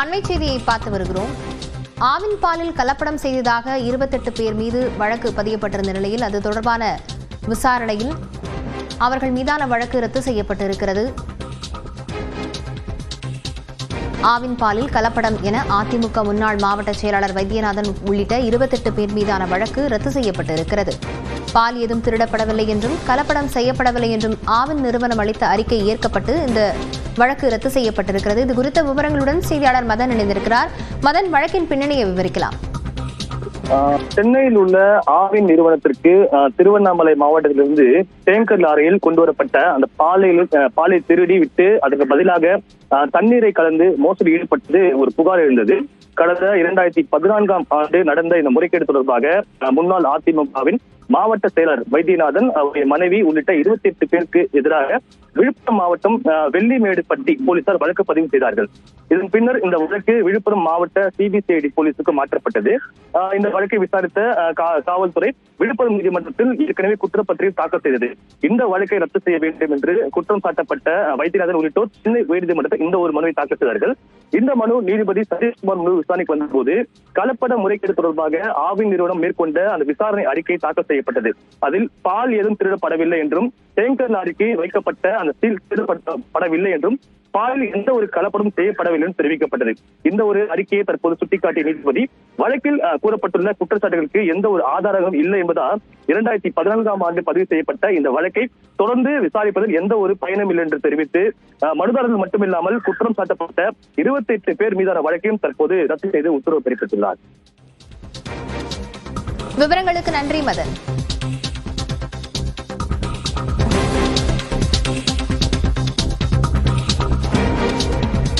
அண்மை செய்தியை பார்த்து வருகிறோம். ஆவின் பாலில் கலப்படம் செய்ததாக 28 பேர் மீது வழக்கு பதியப்பட்டிருந்த நிலையில் அது தொடர்பான விசாரணையில் அவர்கள் மீதான வழக்கு ரத்து செய்யப்பட்டிருக்கிறது. ஆவின் பாலில் கலப்படம் என அதிமுக முன்னாள் மாவட்ட செயலாளர் வைத்தியநாதன் உள்ளிட்ட 28 பேர் மீதான வழக்கு ரத்து செய்யப்பட்டிருக்கிறது. பால் ஏதும் திருடப்படவில்லை என்றும் கலப்படம் செய்யப்படவில்லை என்றும் ஆவின் நிறுவனம் அளித்த அறிக்கை ஏற்கப்பட்டு இந்த வழக்கு ரத்து செய்யப்பட்டிருக்கிறது. இது குறித்த விவரங்களுடன் செய்தியாளர் மதன் இணைந்திருக்கிறார். மதன், வழக்கின் பின்னணியை விவரிக்கலாம். சென்னையில் உள்ள ஆவின் நிறுவனத்திற்கு திருவண்ணாமலை மாவட்டத்திலிருந்து டேங்கர் லாரியில் கொண்டு வரப்பட்ட அந்த பாலை திருடி விட்டு அதற்கு பதிலாக தண்ணீரை கலந்து மோசடி ஈடுபட்டது ஒரு புகார் எழுந்தது. கடந்த 2014ஆம் ஆண்டு நடந்த இந்த முறைகேடு தொடர்பாக முன்னாள் அதிமுகவின் மாவட்ட செயலர் வைத்தியநாதன் அவருடைய மனைவி உள்ளிட்ட 28 பேருக்கு எதிராக விழுப்புரம் மாவட்டம் வெள்ளிமேடுப்பட்டி போலீசார் வழக்கு பதிவு செய்தார்கள். இதன் பின்னர் இந்த வழக்கு விழுப்புரம் மாவட்ட சிபிசிஐடி போலீசுக்கு மாற்றப்பட்டது. இந்த வழக்கை விசாரித்த காவல்துறை விழுப்புரம் நீதிமன்றத்தில் ஏற்கனவே குற்றப்பத்திரிகை தாக்கல் செய்தது. இந்த வழக்கை ரத்து செய்ய வேண்டும் என்று குற்றம் சாட்டப்பட்ட வைத்தியநாதன் உள்ளிட்டோர் சென்னை உயர்நீதிமன்றத்தில் இந்த ஒரு மனுவை தாக்கல் செய்தார்கள். இந்த மனு நீதிபதி சதீஷ்குமார் முன்பு விசாரணைக்கு வந்தபோது கலப்பட முறைகேடு தொடர்பாக ஆவின் நிறுவனம் மேற்கொண்ட அந்த விசாரணை அறிக்கை தாக்கல் செய்யப்பட்டது. அதில் பால் ஏதும் திருடப்படவில்லை என்றும் டேங்கர் லாரிக்கு வைக்கப்பட்ட அந்த சீல் திருடப்படவில்லை என்றும் பாலில் எந்த ஒரு கலப்படம் செய்யப்படவில்லை என்று தெரிவிக்கப்பட்டது. இந்த ஒரு அறிக்கையை தற்போது சுட்டிக்காட்டிய நீதிபதி வழக்கில் கூறப்பட்டுள்ள குற்றச்சாட்டுகளுக்கு எந்த ஒரு ஆதாரமும் இல்லை என்பதால் 2014ஆம் ஆண்டு பதிவு செய்யப்பட்ட இந்த வழக்கை தொடர்ந்து விசாரிப்பதில் எந்த ஒரு பயனும் இல்லை என்று தெரிவித்து மனுதாரர்கள் மட்டுமில்லாமல் குற்றம் சாட்டப்பட்ட 28 பேர் மீதான வழக்கையும் தற்போது ரத்து செய்து உத்தரவு பிறப்பித்துள்ளார். விவரங்களுக்கு நன்றி மதன்.